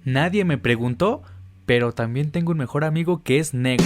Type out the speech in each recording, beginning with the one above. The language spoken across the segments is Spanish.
Nadie me preguntó, pero también tengo un mejor amigo que es negro.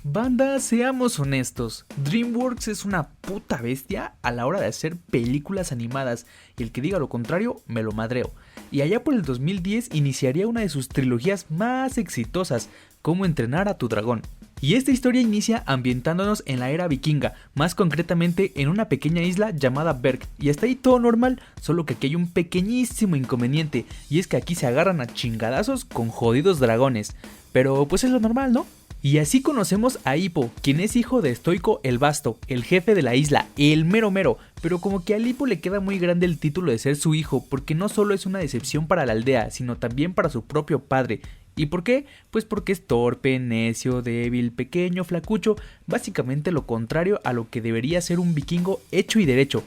Banda, seamos honestos, DreamWorks es una puta bestia a la hora de hacer películas animadas, y el que diga lo contrario, me lo madreo. Y allá por el 2010 iniciaría una de sus trilogías más exitosas, Cómo entrenar a tu dragón. Y esta historia inicia ambientándonos en la era vikinga, más concretamente en una pequeña isla llamada Berg, y hasta ahí todo normal, solo que aquí hay un pequeñísimo inconveniente, y es que aquí se agarran a chingadazos con jodidos dragones. Pero pues es lo normal, ¿no? Y así conocemos a Hippo, quien es hijo de Stoico el Vasto, el jefe de la isla, el mero mero, pero como que a Hippo le queda muy grande el título de ser su hijo, porque no solo es una decepción para la aldea, sino también para su propio padre. ¿Y por qué? Pues porque es torpe, necio, débil, pequeño, flacucho, básicamente lo contrario a lo que debería ser un vikingo hecho y derecho.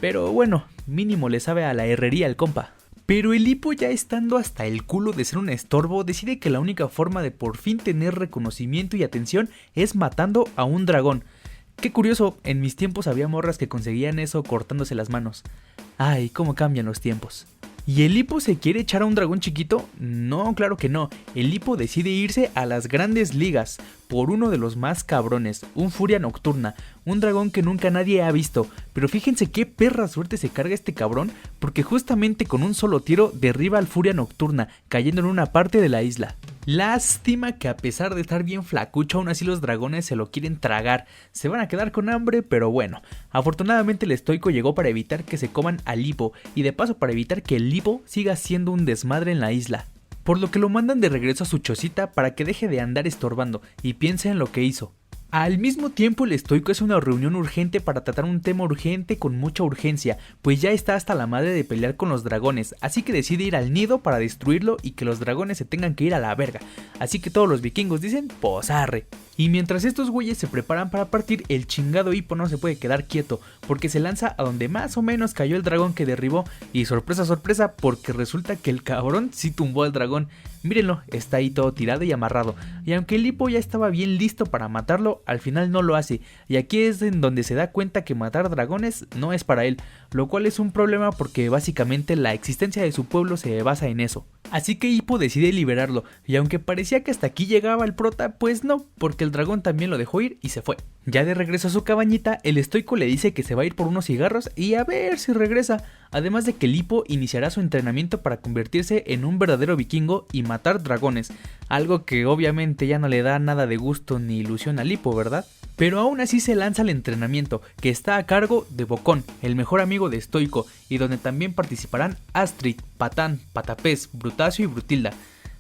Pero bueno, mínimo le sabe a la herrería el compa. Pero el Hippo, ya estando hasta el culo de ser un estorbo, decide que la única forma de por fin tener reconocimiento y atención es matando a un dragón. Qué curioso, en mis tiempos había morras que conseguían eso cortándose las manos. Ay, cómo cambian los tiempos. ¿Y el Hippo se quiere echar a un dragón chiquito? No, claro que no. El Hippo decide irse a las grandes ligas por uno de los más cabrones, un Furia Nocturna, un dragón que nunca nadie ha visto. Pero fíjense qué perra suerte se carga este cabrón, porque justamente con un solo tiro derriba al Furia Nocturna, cayendo en una parte de la isla. Lástima que a pesar de estar bien flacucho, aún así los dragones se lo quieren tragar. Se van a quedar con hambre, pero bueno. Afortunadamente el estoico llegó para evitar que se coman al Hippo, y de paso para evitar que el Hippo siga siendo un desmadre en la isla. Por lo que lo mandan de regreso a su chocita para que deje de andar estorbando y piense en lo que hizo. Al mismo tiempo, el estoico es una reunión urgente para tratar un tema urgente con mucha urgencia, pues ya está hasta la madre de pelear con los dragones, así que decide ir al nido para destruirlo y que los dragones se tengan que ir a la verga. Así que todos los vikingos dicen, pues arre. Y mientras estos güeyes se preparan para partir, el chingado Hippo no se puede quedar quieto, porque se lanza a donde más o menos cayó el dragón que derribó, y sorpresa sorpresa, porque resulta que el cabrón sí tumbó al dragón. Mírenlo, está ahí todo tirado y amarrado, y aunque el Hippo ya estaba bien listo para matarlo, al final no lo hace, y aquí es en donde se da cuenta que matar dragones no es para él, lo cual es un problema porque básicamente la existencia de su pueblo se basa en eso. Así que Hippo decide liberarlo, y aunque parecía que hasta aquí llegaba el prota, pues no, porque el dragón también lo dejó ir y se fue. Ya de regreso a su cabañita, el estoico le dice que se va a ir por unos cigarros y a ver si regresa, además de que el Hippo iniciará su entrenamiento para convertirse en un verdadero vikingo y matar dragones, algo que obviamente ya no le da nada de gusto ni ilusión al Hippo, ¿verdad? Pero aún así se lanza al entrenamiento, que está a cargo de Bocón, el mejor amigo de Stoico, y donde también participarán Astrid, Patán, Patapés, Brutacio y Brutilda.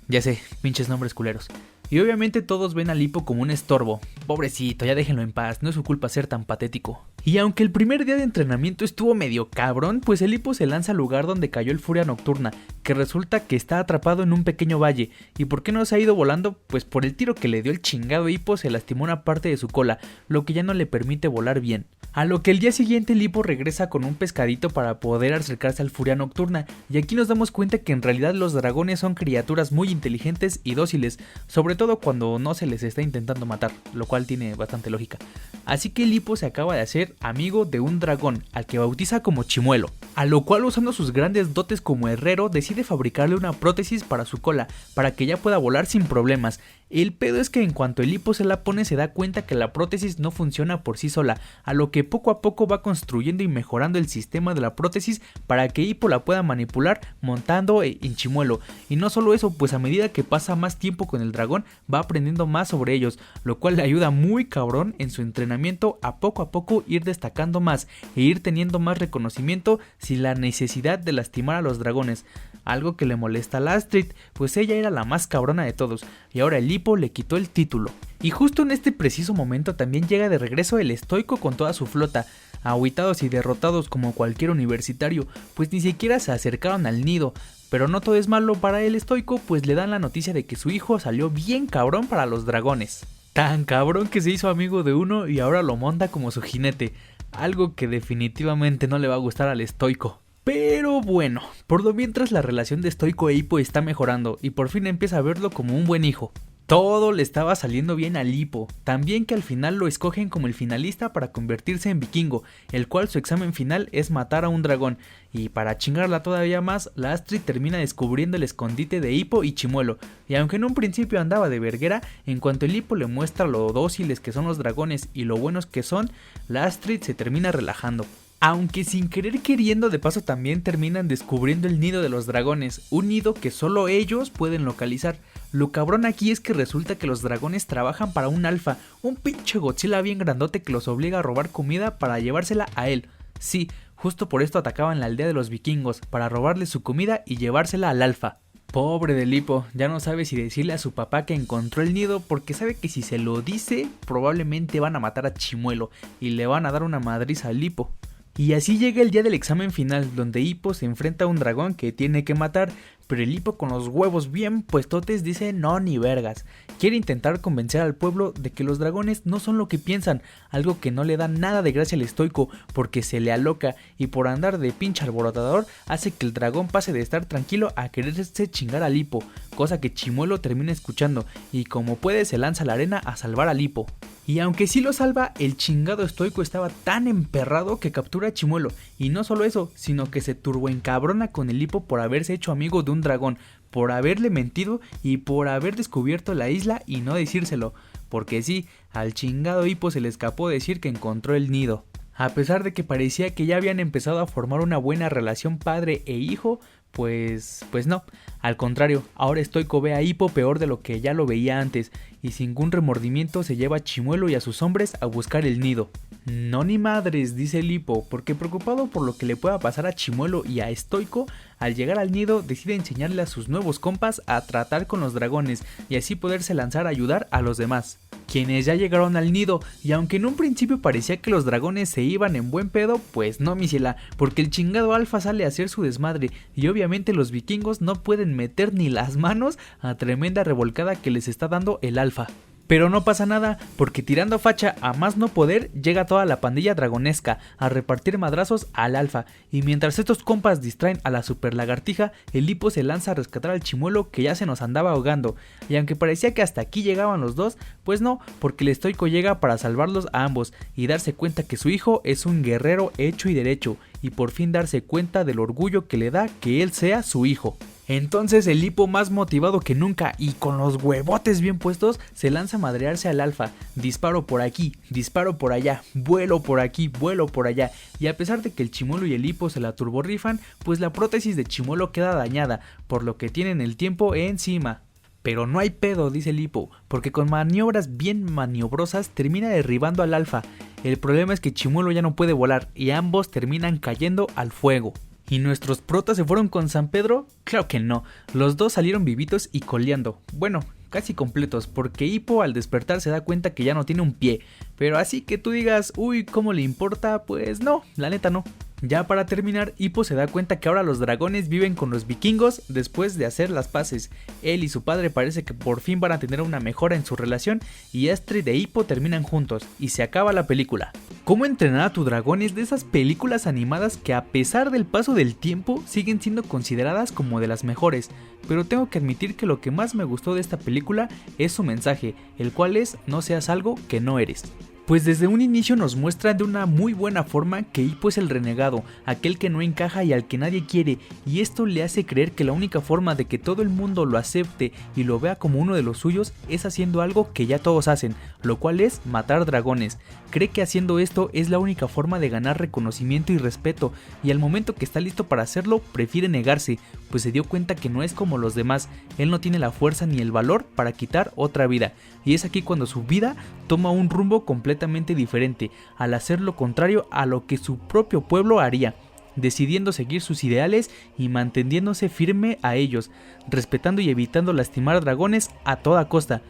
Ya sé, pinches nombres culeros. Y obviamente todos ven al Hippo como un estorbo. Pobrecito, ya déjenlo en paz, no es su culpa ser tan patético. Y aunque el primer día de entrenamiento estuvo medio cabrón, pues el Hippo se lanza al lugar donde cayó el Furia Nocturna, que resulta que está atrapado en un pequeño valle. ¿Y por qué no se ha ido volando? Pues por el tiro que le dio el chingado Hippo se lastimó una parte de su cola, lo que ya no le permite volar bien. A lo que el día siguiente el Hippo regresa con un pescadito para poder acercarse al Furia Nocturna, y aquí nos damos cuenta que en realidad los dragones son criaturas muy inteligentes y dóciles, sobre todo cuando no se les está intentando matar, lo cual tiene bastante lógica. Así que el Hippo se acaba de hacer amigo de un dragón, al que bautiza como Chimuelo, a lo cual, usando sus grandes dotes como herrero, decide fabricarle una prótesis para su cola, para que ya pueda volar sin problemas. El pedo es que en cuanto el Hippo se la pone se da cuenta que la prótesis no funciona por sí sola, a lo que poco a poco va construyendo y mejorando el sistema de la prótesis para que Hippo la pueda manipular montando en Chimuelo. Y no solo eso, pues a medida que pasa más tiempo con el dragón va aprendiendo más sobre ellos, lo cual le ayuda muy cabrón en su entrenamiento a poco ir destacando más e ir teniendo más reconocimiento sin la necesidad de lastimar a los dragones. Algo que le molesta a la Astrid, pues ella era la más cabrona de todos, y ahora el Hippo le quitó el título. Y justo en este preciso momento también llega de regreso el estoico con toda su flota, ahuitados y derrotados como cualquier universitario, pues ni siquiera se acercaron al nido. Pero no todo es malo para el estoico, pues le dan la noticia de que su hijo salió bien cabrón para los dragones. Tan cabrón que se hizo amigo de uno y ahora lo monta como su jinete, algo que definitivamente no le va a gustar al estoico. Pero bueno, por lo mientras la relación de Stoico e Hippo está mejorando y por fin empieza a verlo como un buen hijo. Todo le estaba saliendo bien a Hippo, también que al final lo escogen como el finalista para convertirse en vikingo, el cual su examen final es matar a un dragón, y para chingarla todavía más, la Astrid termina descubriendo el escondite de Hippo y Chimuelo, y aunque en un principio andaba de verguera, en cuanto el Hippo le muestra lo dóciles que son los dragones y lo buenos que son, la Astrid se termina relajando. Aunque sin querer queriendo, de paso también terminan descubriendo el nido de los dragones, un nido que solo ellos pueden localizar. Lo cabrón aquí es que resulta que los dragones trabajan para un alfa, un pinche Godzilla bien grandote que los obliga a robar comida para llevársela a él. Sí, justo por esto atacaban la aldea de los vikingos, para robarle su comida y llevársela al alfa. Pobre del Hippo, ya no sabe si decirle a su papá que encontró el nido porque sabe que si se lo dice probablemente van a matar a Chimuelo y le van a dar una madriza al Hippo. Y así llega el día del examen final, donde Hippo se enfrenta a un dragón que tiene que matar, pero el Hippo con los huevos bien puestotes dice no ni vergas. Quiere intentar convencer al pueblo de que los dragones no son lo que piensan, algo que no le da nada de gracia al estoico porque se le aloca y por andar de pinche alborotador hace que el dragón pase de estar tranquilo a quererse chingar al Hippo, cosa que Chimuelo termina escuchando y como puede se lanza a la arena a salvar al Hippo. Y aunque sí lo salva, el chingado estoico estaba tan emperrado que captura a Chimuelo, y no solo eso, sino que se turboencabrona con el Hippo por haberse hecho amigo de un dragón, por haberle mentido y por haber descubierto la isla y no decírselo, porque sí, al chingado Hippo se le escapó decir que encontró el nido. A pesar de que parecía que ya habían empezado a formar una buena relación padre e hijo, pues no, al contrario, ahora Estoico ve a Hippo peor de lo que ya lo veía antes, y sin ningún remordimiento se lleva a Chimuelo y a sus hombres a buscar el nido. No ni madres, dice el Hippo, porque preocupado por lo que le pueda pasar a Chimuelo y a Estoico, al llegar al nido decide enseñarle a sus nuevos compas a tratar con los dragones y así poderse lanzar a ayudar a los demás. Quienes ya llegaron al nido, y aunque en un principio parecía que los dragones se iban en buen pedo, pues no mi ciela, porque el chingado alfa sale a hacer su desmadre, y obviamente los vikingos no pueden meter ni las manos a tremenda revolcada que les está dando el alfa. Pero no pasa nada, porque tirando facha a más no poder, llega toda la pandilla dragonesca a repartir madrazos al alfa, y mientras estos compas distraen a la super lagartija, el Hippo se lanza a rescatar al Chimuelo que ya se nos andaba ahogando, y aunque parecía que hasta aquí llegaban los dos, pues no, porque el estoico llega para salvarlos a ambos, y darse cuenta que su hijo es un guerrero hecho y derecho, y por fin darse cuenta del orgullo que le da que él sea su hijo. Entonces el Hippo, más motivado que nunca y con los huevotes bien puestos, se lanza a madrearse al alfa. Disparo por aquí, disparo por allá, vuelo por aquí, vuelo por allá. Y a pesar de que el Chimuelo y el Hippo se la turborrifan, pues la prótesis de Chimuelo queda dañada, por lo que tienen el tiempo encima. Pero no hay pedo, dice el Hippo, porque con maniobras bien maniobrosas termina derribando al alfa. El problema es que Chimuelo ya no puede volar y ambos terminan cayendo al fuego. ¿Y nuestros protas se fueron con San Pedro? Claro que no, los dos salieron vivitos y coleando, bueno, casi completos, porque Hippo al despertar se da cuenta que ya no tiene un pie, pero así que tú digas, uy, ¿cómo le importa? Pues no, la neta no. Ya para terminar, Hippo se da cuenta que ahora los dragones viven con los vikingos después de hacer las paces. Él y su padre parece que por fin van a tener una mejora en su relación y Astrid e Hippo terminan juntos y se acaba la película. ¿Cómo entrenar a tu dragón? Es de esas películas animadas que a pesar del paso del tiempo siguen siendo consideradas como de las mejores, pero tengo que admitir que lo que más me gustó de esta película es su mensaje, el cual es no seas algo que no eres. Pues desde un inicio nos muestran de una muy buena forma que Hippo es el renegado, aquel que no encaja y al que nadie quiere, y esto le hace creer que la única forma de que todo el mundo lo acepte y lo vea como uno de los suyos es haciendo algo que ya todos hacen, lo cual es matar dragones. Cree que haciendo esto es la única forma de ganar reconocimiento y respeto, y al momento que está listo para hacerlo prefiere negarse, pues se dio cuenta que no es como los demás, él no tiene la fuerza ni el valor para quitar otra vida, y es aquí cuando su vida toma un rumbo completamente diferente, al hacer lo contrario a lo que su propio pueblo haría, decidiendo seguir sus ideales y manteniéndose firme a ellos, respetando y evitando lastimar dragones a toda costa.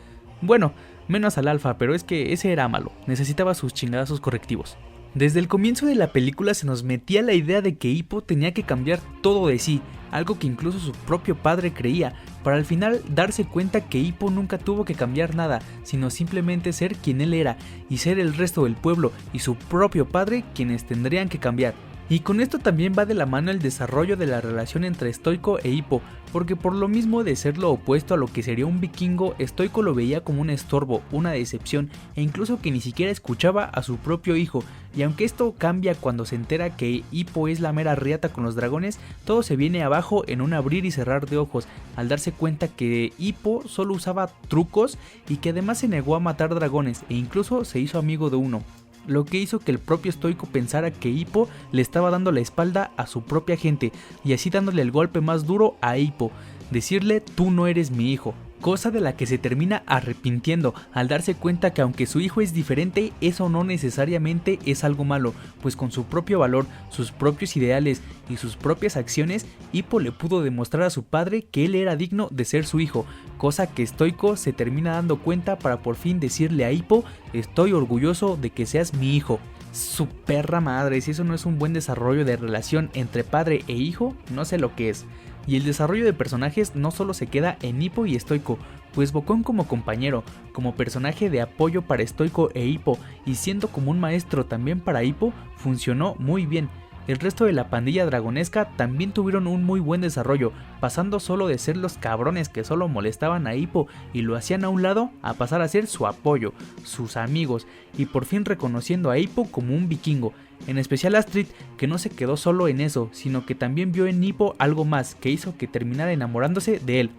Bueno, menos al alfa, pero es que ese era malo, necesitaba sus chingadazos correctivos. Desde el comienzo de la película se nos metía la idea de que Hippo tenía que cambiar todo de sí, algo que incluso su propio padre creía, para al final darse cuenta que Hippo nunca tuvo que cambiar nada, sino simplemente ser quien él era, y ser el resto del pueblo y su propio padre quienes tendrían que cambiar. Y con esto también va de la mano el desarrollo de la relación entre Stoico e Hippo, porque por lo mismo de ser lo opuesto a lo que sería un vikingo, Stoico lo veía como un estorbo, una decepción e incluso que ni siquiera escuchaba a su propio hijo. Y aunque esto cambia cuando se entera que Hippo es la mera riata con los dragones, todo se viene abajo en un abrir y cerrar de ojos, al darse cuenta que Hippo solo usaba trucos y que además se negó a matar dragones e incluso se hizo amigo de uno. Lo que hizo que el propio Stoico pensara que Hippo le estaba dando la espalda a su propia gente y así dándole el golpe más duro a Hippo, decirle tú no eres mi hijo, cosa de la que se termina arrepintiendo al darse cuenta que aunque su hijo es diferente, eso no necesariamente es algo malo, pues con su propio valor, sus propios ideales y sus propias acciones, Hippo le pudo demostrar a su padre que él era digno de ser su hijo, cosa que Stoico se termina dando cuenta para por fin decirle a Hippo, estoy orgulloso de que seas mi hijo. Su perra madre, si eso no es un buen desarrollo de relación entre padre e hijo, no sé lo que es. Y el desarrollo de personajes no solo se queda en Hippo y Stoico, pues Bocón como compañero, como personaje de apoyo para Stoico e Hippo y siendo como un maestro también para Hippo, funcionó muy bien. El resto de la pandilla dragonesca también tuvieron un muy buen desarrollo, pasando solo de ser los cabrones que solo molestaban a Hippo y lo hacían a un lado a pasar a ser su apoyo, sus amigos y por fin reconociendo a Hippo como un vikingo. En especial Astrid, que no se quedó solo en eso, sino que también vio en Hippo algo más que hizo que terminara enamorándose de él.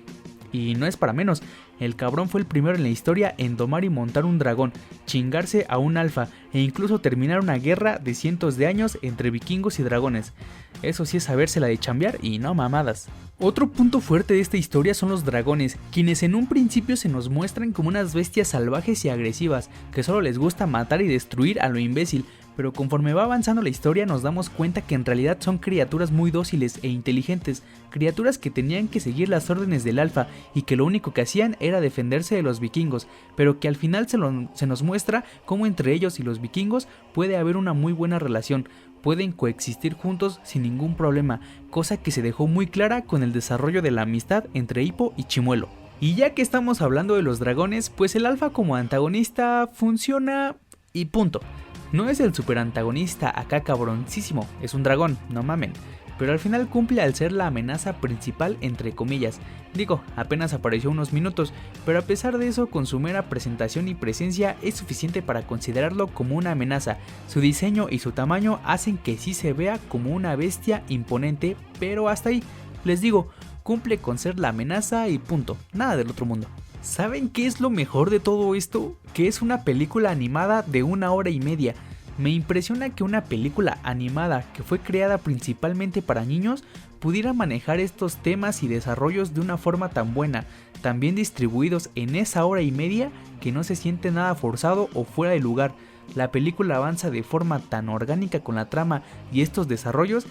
Y no es para menos, el cabrón fue el primero en la historia en domar y montar un dragón, chingarse a un alfa e incluso terminar una guerra de cientos de años entre vikingos y dragones. Eso sí es sabérsela de chambear y no mamadas. Otro punto fuerte de esta historia son los dragones, quienes en un principio se nos muestran como unas bestias salvajes y agresivas, que solo les gusta matar y destruir a lo imbécil, pero conforme va avanzando la historia nos damos cuenta que en realidad son criaturas muy dóciles e inteligentes, criaturas que tenían que seguir las órdenes del alfa y que lo único que hacían era defenderse de los vikingos, pero que al final se nos muestra cómo entre ellos y los vikingos puede haber una muy buena relación, pueden coexistir juntos sin ningún problema, cosa que se dejó muy clara con el desarrollo de la amistad entre Hippo y Chimuelo. Y ya que estamos hablando de los dragones, pues el alfa como antagonista funciona y punto. No es el super antagonista acá cabroncísimo, es un dragón, no mamen, pero al final cumple al ser la amenaza principal entre comillas. Digo, apenas apareció unos minutos, pero a pesar de eso con su mera presentación y presencia es suficiente para considerarlo como una amenaza. Su diseño y su tamaño hacen que sí se vea como una bestia imponente, pero hasta ahí, les digo, cumple con ser la amenaza y punto, nada del otro mundo. ¿Saben qué es lo mejor de todo esto? Que es una película animada de 1 hora y media. Me impresiona que una película animada que fue creada principalmente para niños pudiera manejar estos temas y desarrollos de una forma tan buena, tan bien distribuidos en esa 1 hora y media que no se siente nada forzado o fuera de lugar. La película avanza de forma tan orgánica con la trama y estos desarrollos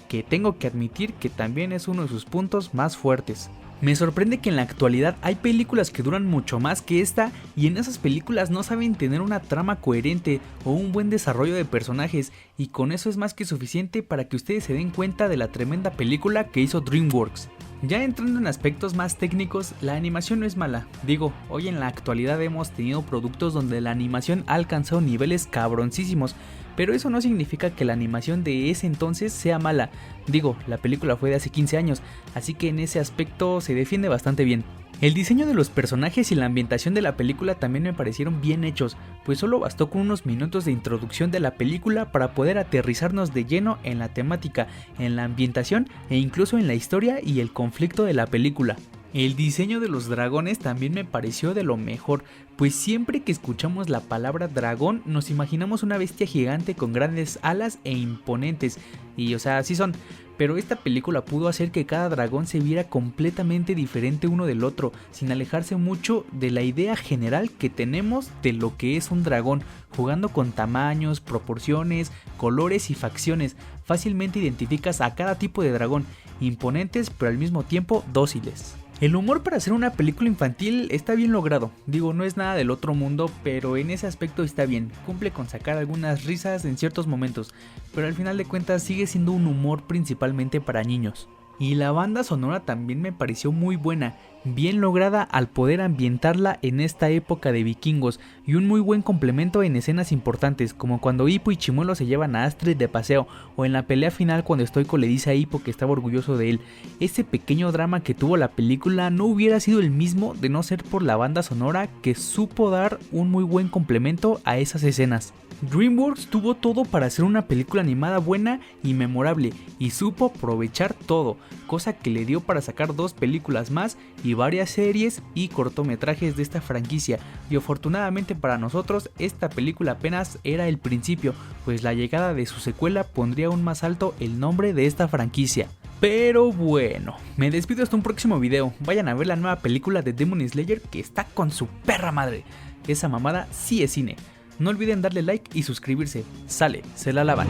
que tengo que admitir que también es uno de sus puntos más fuertes. Me sorprende que en la actualidad hay películas que duran mucho más que esta y en esas películas no saben tener una trama coherente o un buen desarrollo de personajes y con eso es más que suficiente para que ustedes se den cuenta de la tremenda película que hizo DreamWorks. Ya entrando en aspectos más técnicos, la animación no es mala. Digo, hoy en la actualidad hemos tenido productos donde la animación ha alcanzado niveles cabroncísimos, pero eso no significa que la animación de ese entonces sea mala. Digo, la película fue de hace 15 años, así que en ese aspecto se defiende bastante bien. El diseño de los personajes y la ambientación de la película también me parecieron bien hechos, pues solo bastó con unos minutos de introducción de la película para poder aterrizarnos de lleno en la temática, en la ambientación e incluso en la historia y el conflicto de la película. El diseño de los dragones también me pareció de lo mejor, pues siempre que escuchamos la palabra dragón nos imaginamos una bestia gigante con grandes alas e imponentes, y o sea, así son. Pero esta película pudo hacer que cada dragón se viera completamente diferente uno del otro, sin alejarse mucho de la idea general que tenemos de lo que es un dragón, jugando con tamaños, proporciones, colores y facciones. Fácilmente identificas a cada tipo de dragón, imponentes pero al mismo tiempo dóciles. El humor para hacer una película infantil está bien logrado, digo no es nada del otro mundo, pero en ese aspecto está bien, cumple con sacar algunas risas en ciertos momentos, pero al final de cuentas sigue siendo un humor principalmente para niños. Y la banda sonora también me pareció muy buena, bien lograda al poder ambientarla en esta época de vikingos y un muy buen complemento en escenas importantes como cuando Hippo y Chimuelo se llevan a Astrid de paseo o en la pelea final cuando Stoico le dice a Hippo que estaba orgulloso de él. Ese pequeño drama que tuvo la película no hubiera sido el mismo de no ser por la banda sonora que supo dar un muy buen complemento a esas escenas. DreamWorks tuvo todo para hacer una película animada buena y memorable y supo aprovechar todo, cosa que le dio para sacar 2 películas más y varias series y cortometrajes de esta franquicia, y afortunadamente para nosotros esta película apenas era el principio, pues la llegada de su secuela pondría aún más alto el nombre de esta franquicia. Pero bueno, me despido hasta un próximo video. Vayan a ver la nueva película de Demon Slayer que está con su perra madre. Esa mamada sí es cine. No olviden darle like y suscribirse. Sale, se la lavan.